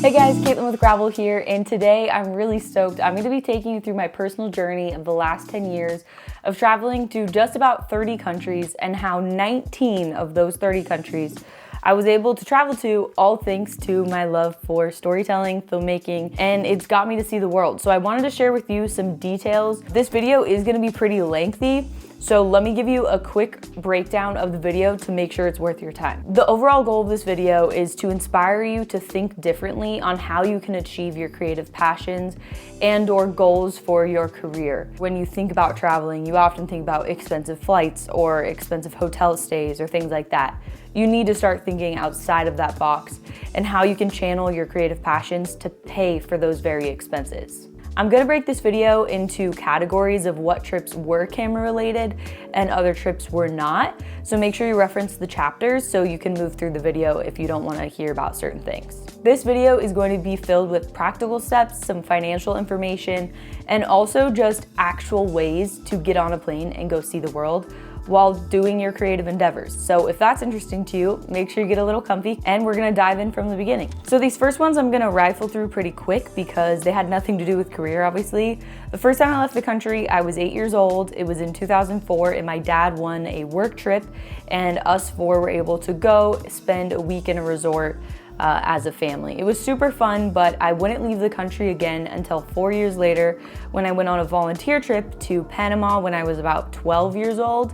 Hey guys, Caitlin with Gravel here, and today I'm really stoked. I'm going to be taking you through my personal journey of the last 10 years of traveling to just about 30 countries and how 19 of those 30 countries I was able to travel to, all thanks to my love for storytelling, filmmaking, and it's got me to see the world. So I wanted to share with you some details. This video is going to be pretty lengthy, so let me give you a quick breakdown of the video to make sure it's worth your time. The overall goal of this video is to inspire you to think differently on how you can achieve your creative passions and/or goals for your career. When you think about traveling, you often think about expensive flights or expensive hotel stays or things like that. You need to start thinking outside of that box and how you can channel your creative passions to pay for those very expenses. I'm gonna break this video into categories of what trips were camera related and other trips were not. So make sure you reference the chapters so you can move through the video if you don't wanna hear about certain things. This video is going to be filled with practical steps, some financial information, and also just actual ways to get on a plane and go see the world while doing your creative endeavors. So if that's interesting to you, make sure you get a little comfy and we're gonna dive in from the beginning. So these first ones I'm gonna rifle through pretty quick because they had nothing to do with career, obviously. The first time I left the country, I was 8 years old. It was in 2004 and my dad won a work trip and us four were able to go spend a week in a resort as a family. It was super fun, but I wouldn't leave the country again until 4 years later when I went on a volunteer trip to Panama when I was about 12 years old.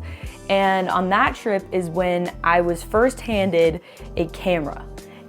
And on that trip is when I was first handed a camera.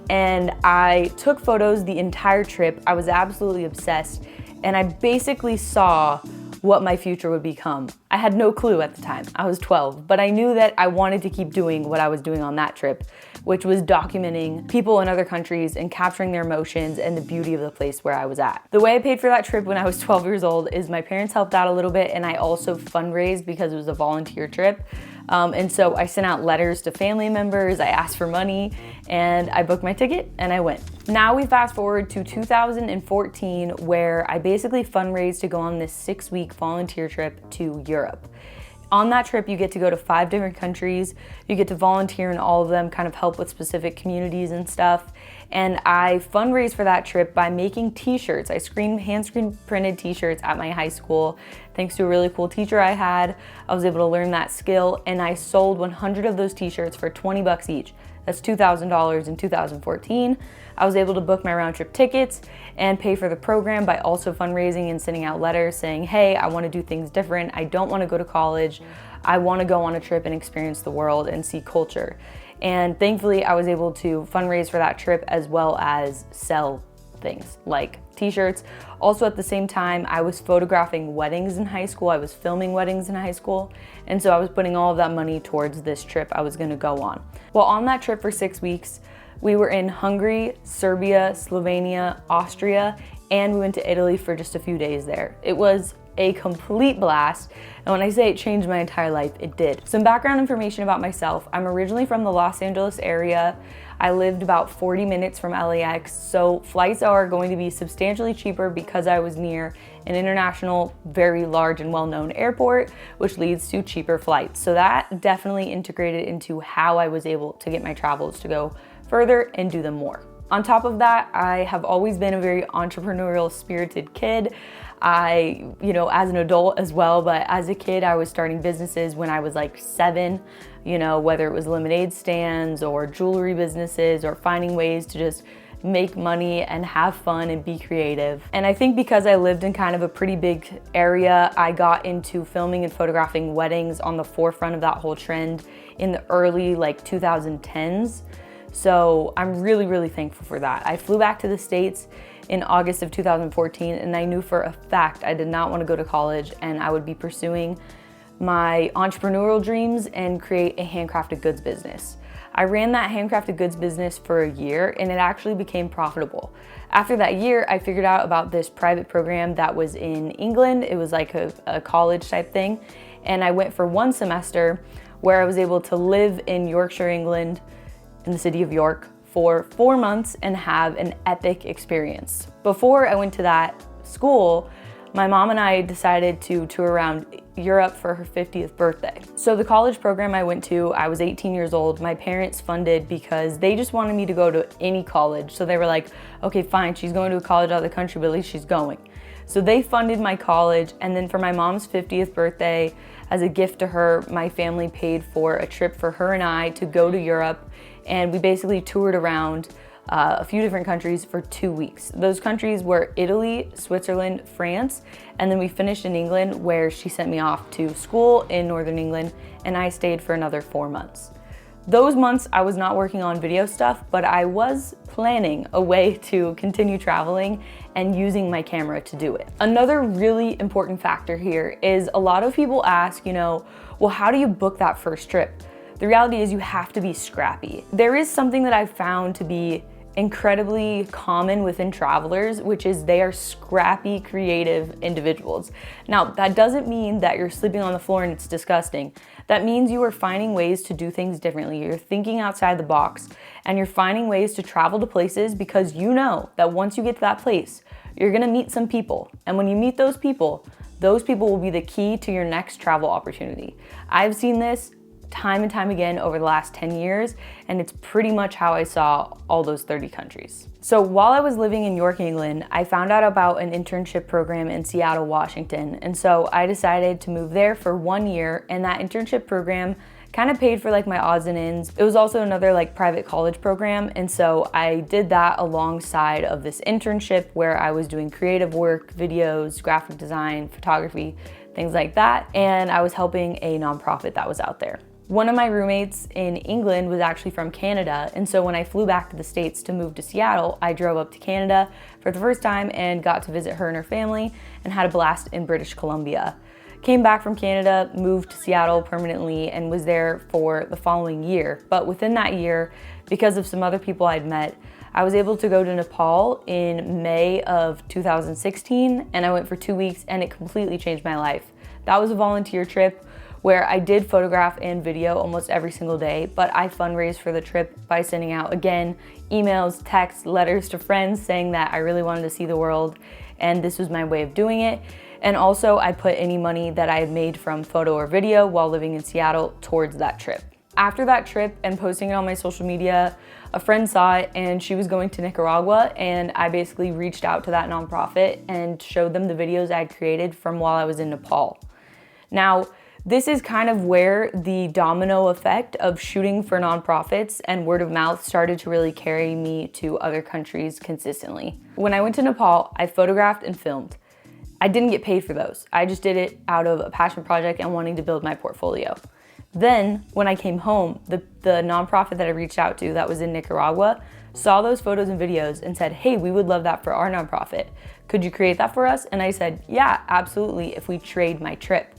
And I took photos the entire trip. I was absolutely obsessed. And I basically saw what my future would become. I had no clue at the time. I was 12, but I knew that I wanted to keep doing what I was doing on that trip, which was documenting people in other countries and capturing their emotions and the beauty of the place where I was at. The way I paid for that trip when I was 12 years old is my parents helped out a little bit and I also fundraised because it was a volunteer trip. And so I sent out letters to family members, I asked for money, and I booked my ticket and I went. Now we fast forward to 2014 where I basically fundraised to go on this 6-week volunteer trip to Europe. On that trip, you get to go to 5 different countries. You get to volunteer in all of them, kind of help with specific communities and stuff. And I fundraised for that trip by making t-shirts. I hand screen printed t-shirts at my high school. Thanks to a really cool teacher I had, I was able to learn that skill and I sold 100 of those t-shirts for 20 bucks each. That's $2,000 in 2014. I was able to book my round trip tickets and pay for the program by also fundraising and sending out letters saying, hey, I want to do things different. I don't want to go to college. I want to go on a trip and experience the world and see culture. And thankfully, I was able to fundraise for that trip as well as sell things like t-shirts. Also at the same time, I was photographing weddings in high school. I was filming weddings in high school. And so I was putting all of that money towards this trip I was going to go on. Well, on that trip for 6 weeks, we were in Hungary, Serbia, Slovenia, Austria, and we went to Italy for just a few days there. It was a complete blast. And when I say it changed my entire life, it did. Some background information about myself. I'm originally from the Los Angeles area. I lived about 40 minutes from LAX, so flights are going to be substantially cheaper because I was near an international, very large and well-known airport, which leads to cheaper flights. So that definitely integrated into how I was able to get my travels to go further and do them more. On top of that, I have always been a very entrepreneurial spirited kid. As an adult as well, but as a kid, I was starting businesses when I was like 7, whether it was lemonade stands or jewelry businesses or finding ways to just make money and have fun and be creative. And I think because I lived in kind of a pretty big area, I got into filming and photographing weddings on the forefront of that whole trend in the early 2010s. So I'm really, really thankful for that. I flew back to the States in August of 2014 and I knew for a fact I did not want to go to college and I would be pursuing my entrepreneurial dreams and create a handcrafted goods business. I ran that handcrafted goods business for a year and it actually became profitable. After that year, I figured out about this private program that was in England. It was like a college type thing. And I went for 1 semester where I was able to live in Yorkshire, England, in the city of York for 4 months and have an epic experience. Before I went to that school, my mom and I decided to tour around Europe for her 50th birthday. So the college program I went to, I was 18 years old. My parents funded because they just wanted me to go to any college. So they were like, okay, fine, she's going to a college out of the country, but at least she's going. So they funded my college, and then for my mom's 50th birthday, as a gift to her, my family paid for a trip for her and I to go to Europe, and we basically toured around a few different countries for 2 weeks. Those countries were Italy, Switzerland, France, and then we finished in England, where she sent me off to school in Northern England, and I stayed for another 4 months. Those months I was not working on video stuff, but I was planning a way to continue traveling and using my camera to do it. Another really important factor here is a lot of people ask, well, how do you book that first trip? The reality is you have to be scrappy. There is something that I've found to be incredibly common within travelers, which is they are scrappy, creative individuals. Now, that doesn't mean that you're sleeping on the floor and it's disgusting. That means you are finding ways to do things differently. You're thinking outside the box, and you're finding ways to travel to places because you know that once you get to that place, you're gonna meet some people. And when you meet those people will be the key to your next travel opportunity. I've seen this time and time again over the last 10 years, and it's pretty much how I saw all those 30 countries. So while I was living in York, England, I found out about an internship program in Seattle, Washington, and so I decided to move there for 1 year, and that internship program kind of paid for like my odds and ends. It was also another like private college program, and so I did that alongside of this internship where I was doing creative work, videos, graphic design, photography, things like that, and I was helping a nonprofit that was out there. One of my roommates in England was actually from Canada, and so when I flew back to the States to move to Seattle, I drove up to Canada for the first time and got to visit her and her family and had a blast in British Columbia. Came back from Canada, moved to Seattle permanently, and was there for the following year. But within that year, because of some other people I'd met, I was able to go to Nepal in May of 2016, and I went for 2 weeks, and it completely changed my life. That was a volunteer trip where I did photograph and video almost every single day, but I fundraised for the trip by sending out, again, emails, texts, letters to friends saying that I really wanted to see the world, and this was my way of doing it. And also, I put any money that I had made from photo or video while living in Seattle towards that trip. After that trip and posting it on my social media, a friend saw it and she was going to Nicaragua, and I basically reached out to that nonprofit and showed them the videos I had created from while I was in Nepal. Now, this is kind of where the domino effect of shooting for nonprofits and word of mouth started to really carry me to other countries consistently. When I went to Nepal, I photographed and filmed. I didn't get paid for those. I just did it out of a passion project and wanting to build my portfolio. Then when I came home, the nonprofit that I reached out to that was in Nicaragua saw those photos and videos and said, hey, we would love that for our nonprofit. Could you create that for us? And I said, yeah, absolutely, if we trade my trip.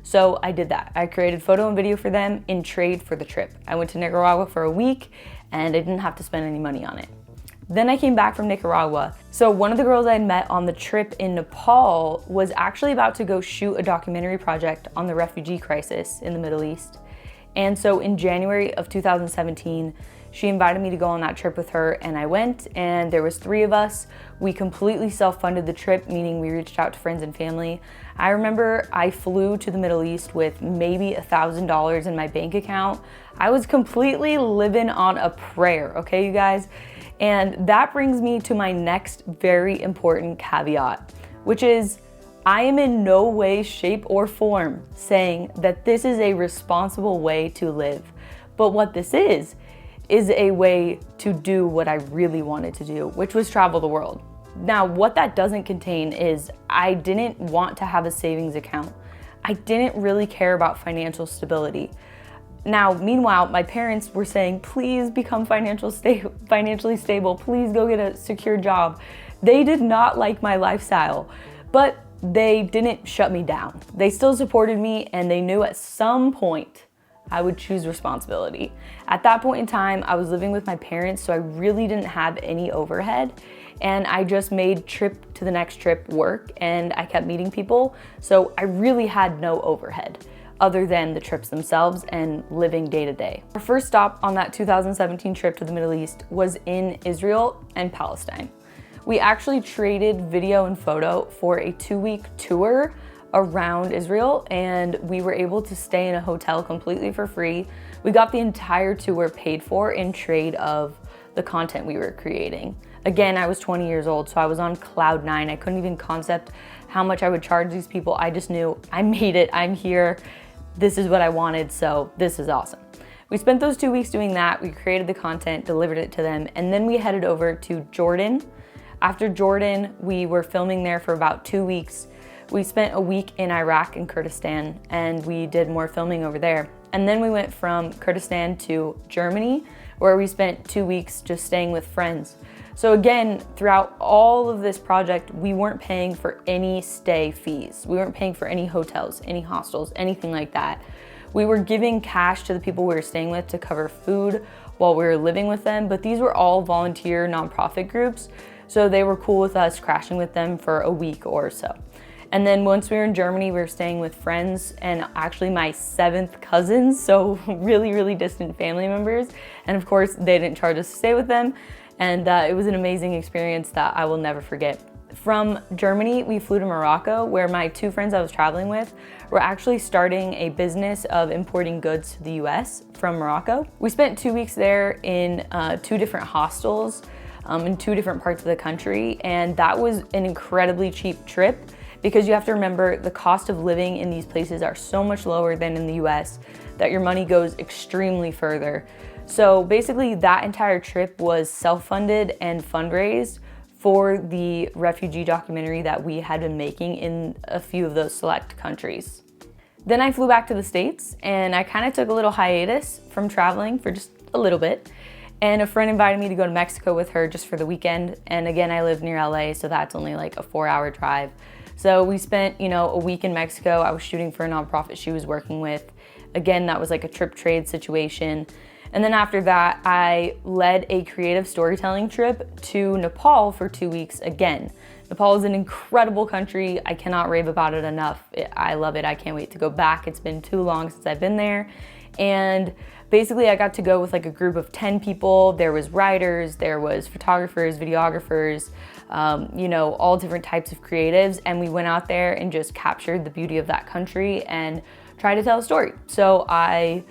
So I did that. I created photo and video for them in trade for the trip. I went to Nicaragua for a week and I didn't have to spend any money on it. Then I came back from Nicaragua. So one of the girls I had met on the trip in Nepal was actually about to go shoot a documentary project on the refugee crisis in the Middle East. And so in January of 2017, she invited me to go on that trip with her, and I went, and there was 3 of us. We completely self-funded the trip, meaning we reached out to friends and family. I remember I flew to the Middle East with maybe $1,000 in my bank account. I was completely living on a prayer, okay, you guys? And that brings me to my next very important caveat, which is I am in no way, shape, or form saying that this is a responsible way to live. But what this is a way to do what I really wanted to do, which was travel the world. Now, what that doesn't contain is I didn't want to have a savings account. I didn't really care about financial stability. Now, meanwhile, my parents were saying, please become financially stable, please go get a secure job. They did not like my lifestyle, but they didn't shut me down. They still supported me, and they knew at some point I would choose responsibility. At that point in time, I was living with my parents, so I really didn't have any overhead, and I just made trip to the next trip work, and I kept meeting people, so I really had no overhead other than the trips themselves and living day to day. Our first stop on that 2017 trip to the Middle East was in Israel and Palestine. We actually traded video and photo for a 2-week tour around Israel, and we were able to stay in a hotel completely for free. We got the entire tour paid for in trade of the content we were creating. Again, I was 20 years old, so I was on cloud nine. I couldn't even concept how much I would charge these people. I just knew I made it, I'm here, this is what I wanted, so this is awesome. We spent those 2 weeks doing that. We created the content, delivered it to them, and then we headed over to Jordan. After Jordan, we were filming there for about 2 weeks. We spent a week in Iraq and Kurdistan, and we did more filming over there. And then we went from Kurdistan to Germany, where we spent 2 weeks just staying with friends. So again, throughout all of this project, we weren't paying for any stay fees. We weren't paying for any hotels, any hostels, anything like that. We were giving cash to the people we were staying with to cover food while we were living with them, but these were all volunteer nonprofit groups, so they were cool with us crashing with them for a week or so. And then once we were in Germany, we were staying with friends and actually my 7th cousins, so really, really distant family members. And of course, they didn't charge us to stay with them. And it was an amazing experience that I will never forget. From Germany, we flew to Morocco, where my 2 friends I was traveling with were actually starting a business of importing goods to the US from Morocco. We spent 2 weeks there in 2 different hostels in 2 different parts of the country, and that was an incredibly cheap trip because you have to remember the cost of living in these places are so much lower than in the US that your money goes extremely further. So basically that entire trip was self-funded and fundraised for the refugee documentary that we had been making in a few of those select countries. Then I flew back to the States and I kind of took a little hiatus from traveling for just a little bit. And a friend invited me to go to Mexico with her just for the weekend. And again, I live near LA, so that's only like a 4-hour drive. So we spent, a week in Mexico. I was shooting for a nonprofit she was working with. Again, that was like a trip trade situation. And then after that, I led a creative storytelling trip to Nepal for 2 weeks again. Nepal is an incredible country. I cannot rave about it enough. I love it. I can't wait to go back. It's been too long since I've been there. And basically I got to go with like a group of 10 people. There was writers, there was photographers, videographers, all different types of creatives. And we went out there and just captured the beauty of that country and tried to tell a story. So I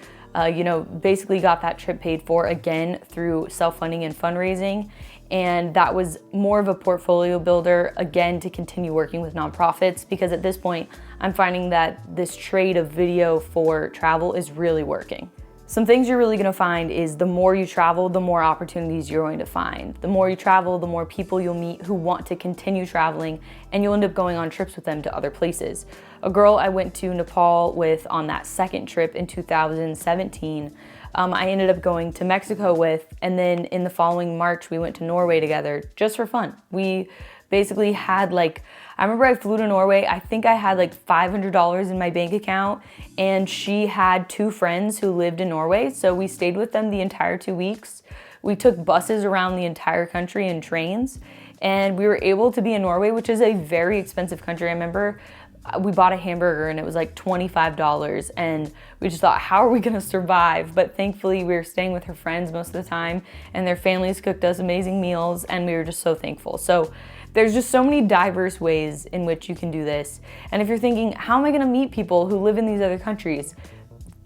basically got that trip paid for again through self-funding and fundraising. And that was more of a portfolio builder, again, to continue working with nonprofits, because at this point, I'm finding that this trade of video for travel is really working. Some things you're really gonna find is the more you travel, the more opportunities you're going to find. The more you travel, the more people you'll meet who want to continue traveling, and you'll end up going on trips with them to other places. A girl I went to Nepal with on that second trip in 2017, I ended up going to Mexico with, and then in the following March, we went to Norway together just for fun. We basically had I remember I flew to Norway, I think I had like $500 in my bank account, and she had 2 friends who lived in Norway, so we stayed with them the entire 2 weeks. We took buses around the entire country and trains, and we were able to be in Norway, which is a very expensive country. I remember we bought a hamburger and it was like $25, and we just thought, how are we gonna survive? But thankfully we were staying with her friends most of the time, and their families cooked us amazing meals, and we were just so thankful. So there's just so many diverse ways in which you can do this. And if you're thinking, how am I gonna meet people who live in these other countries?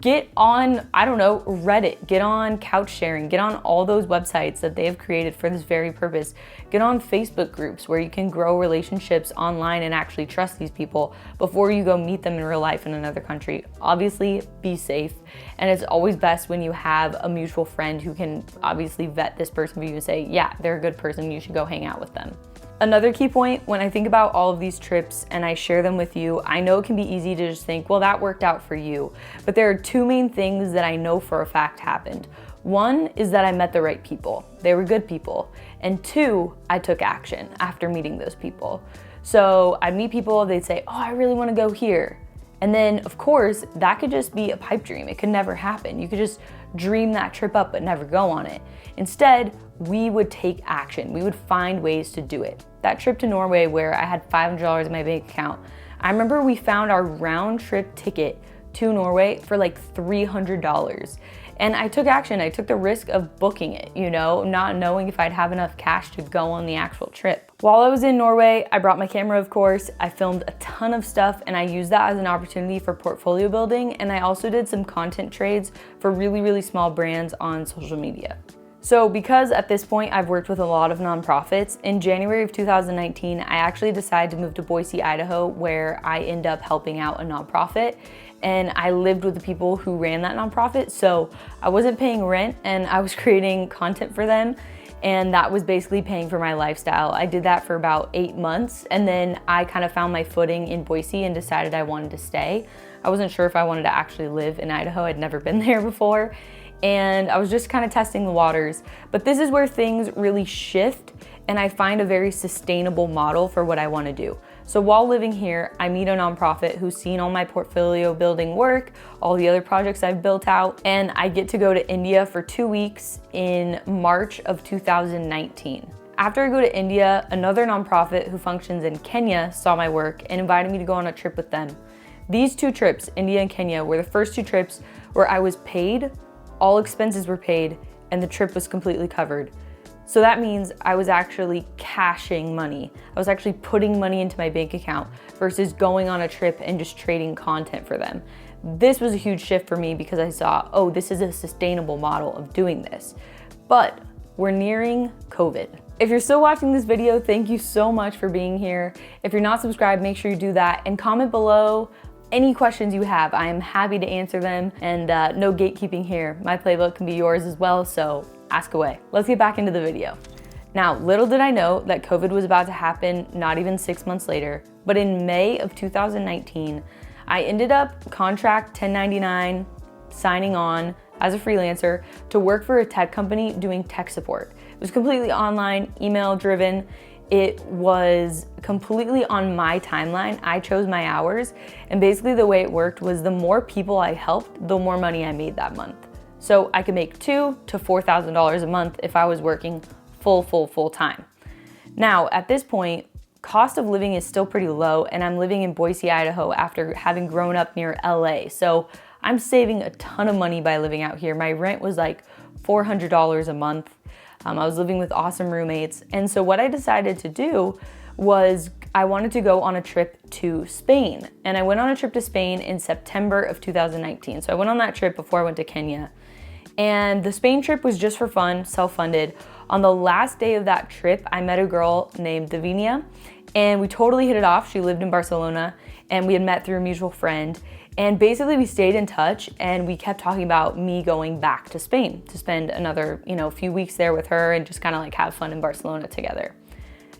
Get on, Reddit, get on couch sharing, get on all those websites that they have created for this very purpose. Get on Facebook groups where you can grow relationships online and actually trust these people before you go meet them in real life in another country. Obviously, be safe. And it's always best when you have a mutual friend who can obviously vet this person for you and say, yeah, they're a good person, you should go hang out with them. Another key point, when I think about all of these trips and I share them with you, I know it can be easy to just think, well, that worked out for you. But there are 2 main things that I know for a fact happened. One is that I met the right people. They were good people. And 2, I took action after meeting those people. So I'd meet people, they'd say, oh, I really wanna go here. And then, of course, that could just be a pipe dream. It could never happen. You could just dream that trip up but never go on it. Instead, we would take action. We would find ways to do it. That trip to Norway where I had $500 in my bank account, I remember we found our round trip ticket to Norway for like $300. And I took action. I took the risk of booking it, not knowing if I'd have enough cash to go on the actual trip. While I was in Norway, I brought my camera, of course. I filmed a ton of stuff and I used that as an opportunity for portfolio building. And I also did some content trades for really, really small brands on social media. So because at this point I've worked with a lot of nonprofits, in January of 2019, I actually decided to move to Boise, Idaho, where I end up helping out a nonprofit. And I lived with the people who ran that nonprofit. So I wasn't paying rent and I was creating content for them. And that was basically paying for my lifestyle. I did that for about 8 months. And then I kind of found my footing in Boise and decided I wanted to stay. I wasn't sure if I wanted to actually live in Idaho. I'd never been there before. And I was just kind of testing the waters. But this is where things really shift and I find a very sustainable model for what I want to do. So while living here, I meet a nonprofit who's seen all my portfolio building work, all the other projects I've built out, and I get to go to India for 2 weeks in March of 2019. After I go to India, another nonprofit who functions in Kenya saw my work and invited me to go on a trip with them. These 2 trips, India and Kenya, were the first 2 trips where I was paid, all expenses were paid, and the trip was completely covered. So that means I was actually cashing money. I was actually putting money into my bank account versus going on a trip and just trading content for them. This was a huge shift for me because I saw, oh, this is a sustainable model of doing this. But we're nearing COVID. If you're still watching this video, thank you so much for being here. If you're not subscribed, make sure you do that and comment below any questions you have. I am happy to answer them, and no gatekeeping here. My playbook can be yours as well, so ask away. Let's get back into the video. Now, little did I know that COVID was about to happen not even 6 months later, but in May of 2019, I ended up contract 1099, signing on as a freelancer to work for a tech company doing tech support. It was completely online, email driven. It was completely on my timeline. I chose my hours, and basically the way it worked was the more people I helped, the more money I made that month. So I could make $2,000 to $4,000 a month if I was working full time. Now, at this point, cost of living is still pretty low, and I'm living in Boise, Idaho after having grown up near LA. So I'm saving a ton of money by living out here. My rent was like $400 a month. I was living with awesome roommates. And so what I decided to do was I wanted to go on a trip to Spain. And I went on a trip to Spain in September of 2019. So I went on that trip before I went to Kenya. And the Spain trip was just for fun, self-funded. On the last day of that trip, I met a girl named Davinia, and we totally hit it off. She lived in Barcelona, and we had met through a mutual friend. And basically we stayed in touch, and we kept talking about me going back to Spain to spend another, few weeks there with her and just kind of like have fun in Barcelona together.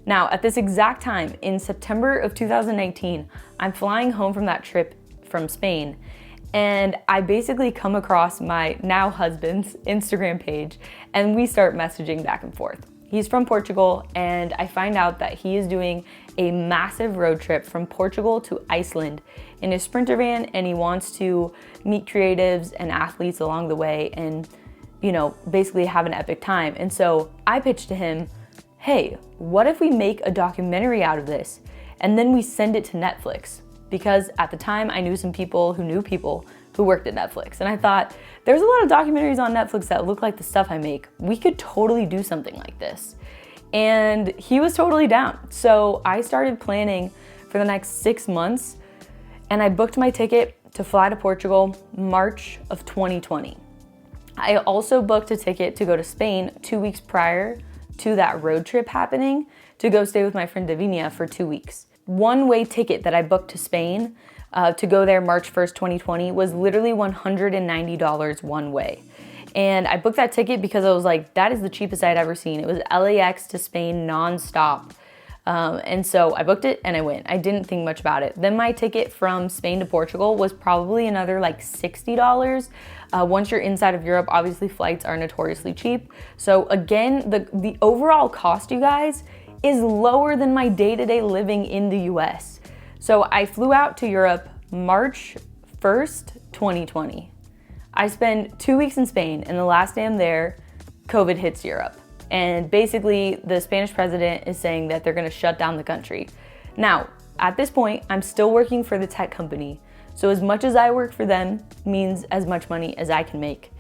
Now, at this exact time, in September of 2019, I'm flying home from that trip from Spain, and I basically come across my now husband's Instagram page, and we start messaging back and forth. He's from Portugal, and I find out that he is doing a massive road trip from Portugal to Iceland in his Sprinter van, and he wants to meet creatives and athletes along the way and, basically have an epic time. And so I pitched to him, hey, what if we make a documentary out of this and then we send it to Netflix? Because at the time I knew some people who knew people who worked at Netflix. And I thought, there's a lot of documentaries on Netflix that look like the stuff I make. We could totally do something like this. And he was totally down. So I started planning for the next 6 months, and I booked my ticket to fly to Portugal March of 2020. I also booked a ticket to go to Spain 2 weeks prior to that road trip happening to go stay with my friend Davinia for 2 weeks. One-way ticket that I booked to Spain to go there March 1st, 2020 was literally $190 one way. And I booked that ticket because I was like, that is the cheapest I'd ever seen. It was LAX to Spain nonstop. And so I booked it and I went. I didn't think much about it. Then my ticket from Spain to Portugal was probably another like $60. Once you're inside of Europe, obviously flights are notoriously cheap. So again, the overall cost, you guys, is lower than my day-to-day living in the US. So I flew out to Europe March 1st, 2020. I spent 2 weeks in Spain, and the last day I'm there, COVID hits Europe. And basically the Spanish president is saying that they're gonna shut down the country. Now, at this point, I'm still working for the tech company. So as much as I work for them means as much money as I can make.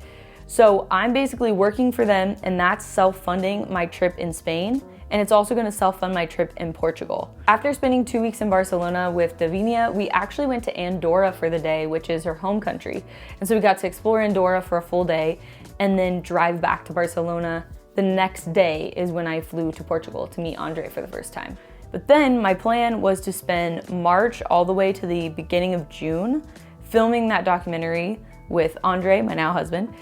So I'm basically working for them, and that's self-funding my trip in Spain. and it's also gonna self-fund my trip in Portugal. After spending 2 weeks in Barcelona with Davinia, we actually went to Andorra for the day, which is her home country. And so we got to explore Andorra for a full day and then drive back to Barcelona. The next day is when I flew to Portugal to meet Andre for the first time. But then my plan was to spend March all the way to the beginning of June filming that documentary with Andre, my now husband.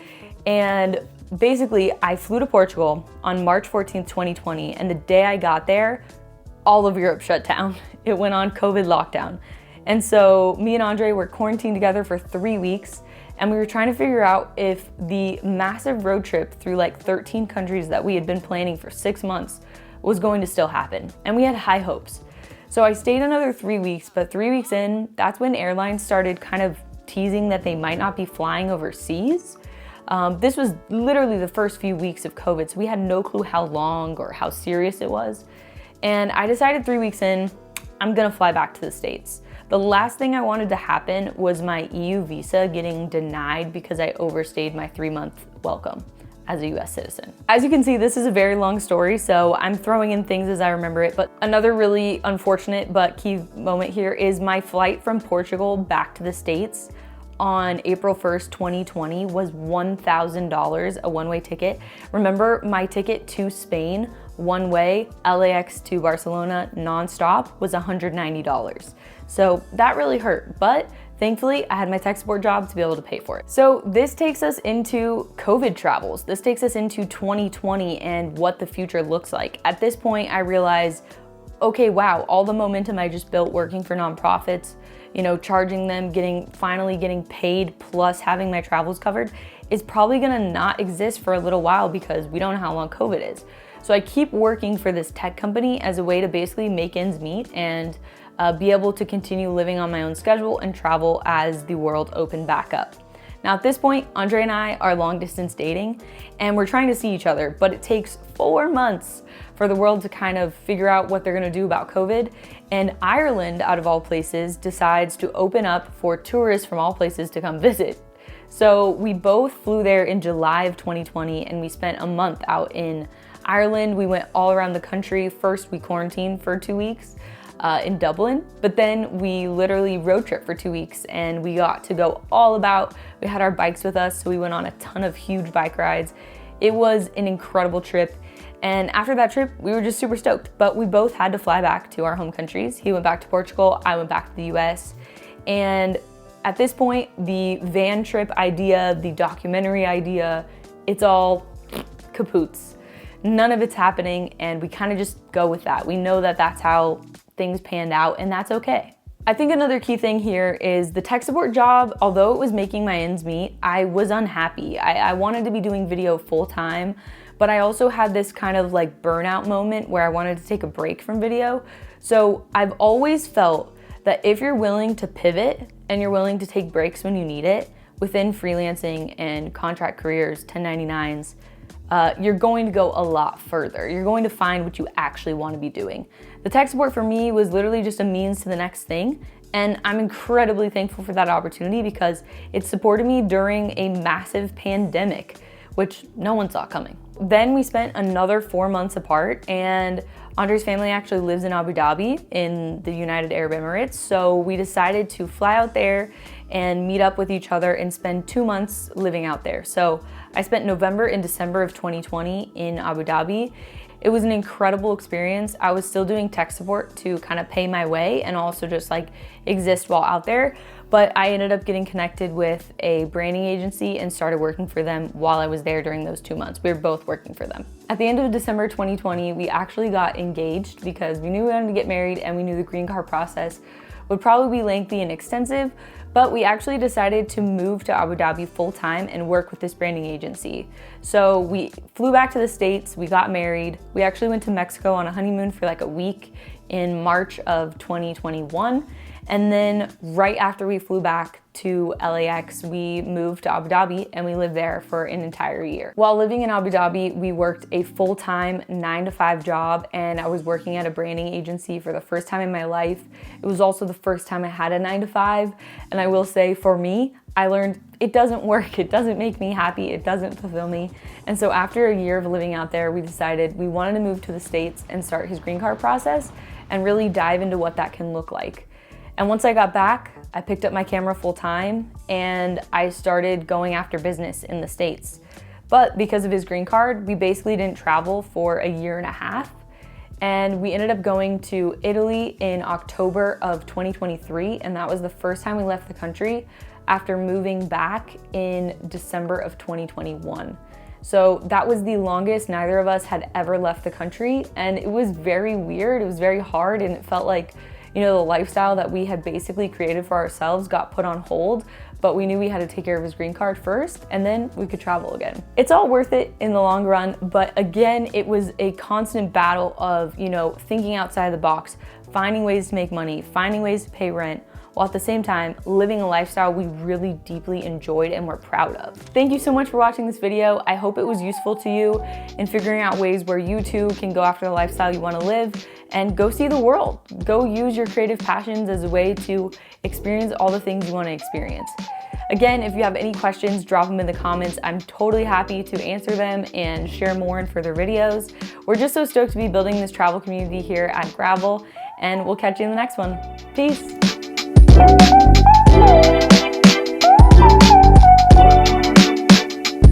And basically, I flew to Portugal on March 14th, 2020, and the day I got there, all of Europe shut down. It went on COVID lockdown. And so me and Andre were quarantined together for 3 weeks, and we were trying to figure out if the massive road trip through like 13 countries that we had been planning for 6 months was going to still happen. And we had high hopes. So I stayed another 3 weeks, but 3 weeks in, that's when airlines started kind of teasing that they might not be flying overseas. This was literally the first few weeks of COVID, so we had no clue how long or how serious it was. And I decided 3 weeks in, I'm gonna fly back to the States. The last thing I wanted to happen was my EU visa getting denied because I overstayed my 3-month welcome as a US citizen. As you can see, this is a very long story, so I'm throwing in things as I remember it, but another really unfortunate but key moment here is my flight from Portugal back to the States on April 1st, 2020 was $1,000, a one-way ticket. Remember, my ticket to Spain, one way, LAX to Barcelona, nonstop, was $190. So that really hurt, but thankfully I had my tech support job to be able to pay for it. So this takes us into COVID travels. This takes us into 2020 and what the future looks like. At this point, I realized, okay, wow, all the momentum I just built working for nonprofits, you know, charging them, finally getting paid, plus having my travels covered, is probably gonna not exist for a little while because we don't know how long COVID is. So I keep working for this tech company as a way to basically make ends meet and be able to continue living on my own schedule and travel as the world opened back up. Now at this point, Andre and I are long distance dating and we're trying to see each other, but it takes 4 months for the world to kind of figure out what they're gonna do about COVID. And Ireland, out of all places, decides to open up for tourists from all places to come visit. So we both flew there in July of 2020 and we spent a month out in Ireland. We went all around the country. First, we quarantined for 2 weeks in Dublin, but then we literally road trip for 2 weeks and we got to go all about. We had our bikes with us, so we went on a ton of huge bike rides. It was an incredible trip. And after that trip, we were just super stoked, but we both had to fly back to our home countries. He went back to Portugal, I went back to the US. And at this point, the van trip idea, the documentary idea, it's all kapoots. None of it's happening, and we kind of just go with that. We know that that's how things panned out, and that's okay. I think another key thing here is the tech support job, although it was making my ends meet, I was unhappy. I wanted to be doing video full time, but I also had this kind of like burnout moment where I wanted to take a break from video. So I've always felt that if you're willing to pivot and you're willing to take breaks when you need it within freelancing and contract careers, 1099s, you're going to go a lot further. You're going to find what you actually want to be doing. The tech support for me was literally just a means to the next thing. And I'm incredibly thankful for that opportunity because it supported me during a massive pandemic, which no one saw coming. Then we spent another 4 months apart, and Andre's family actually lives in Abu Dhabi in the United Arab Emirates. So we decided to fly out there and meet up with each other and spend 2 months living out there. So I spent November and December of 2020 in Abu Dhabi. It was an incredible experience. I was still doing tech support to kind of pay my way and also just like exist while out there. But I ended up getting connected with a branding agency and started working for them while I was there during those 2 months. We were both working for them. At the end of December 2020, we actually got engaged because we knew we wanted to get married and we knew the green card process would probably be lengthy and extensive, but we actually decided to move to Abu Dhabi full time and work with this branding agency. So we flew back to the States, we got married. We actually went to Mexico on a honeymoon for like a week in March of 2021. And then right after we flew back to LAX, we moved to Abu Dhabi and we lived there for an entire year. While living in Abu Dhabi, we worked a full-time 9-to-5 job, and I was working at a branding agency for the first time in my life. It was also the first time I had a 9-to-5. And I will say, for me, I learned it doesn't work. It doesn't make me happy. It doesn't fulfill me. And so after a year of living out there, we decided we wanted to move to the States and start his green card process and really dive into what that can look like. And once I got back, I picked up my camera full time and I started going after business in the States. But because of his green card, we basically didn't travel for a year and a half. And we ended up going to Italy in October of 2023. And that was the first time we left the country after moving back in December of 2021. So that was the longest neither of us had ever left the country. And it was very weird. It was very hard. And it felt like, you know, the lifestyle that we had basically created for ourselves got put on hold, but we knew we had to take care of his green card first and then we could travel again. It's all worth it in the long run, but again, it was a constant battle of, you know, thinking outside the box, finding ways to make money, finding ways to pay rent, while at the same time living a lifestyle we really deeply enjoyed and were proud of. Thank you so much for watching this video. I hope it was useful to you in figuring out ways where you too can go after the lifestyle you want to live and go see the world. Go use your creative passions as a way to experience all the things you want to experience. Again, if you have any questions, drop them in the comments. I'm totally happy to answer them and share more in further videos. We're just so stoked to be building this travel community here at Gravel, and we'll catch you in the next one. Peace.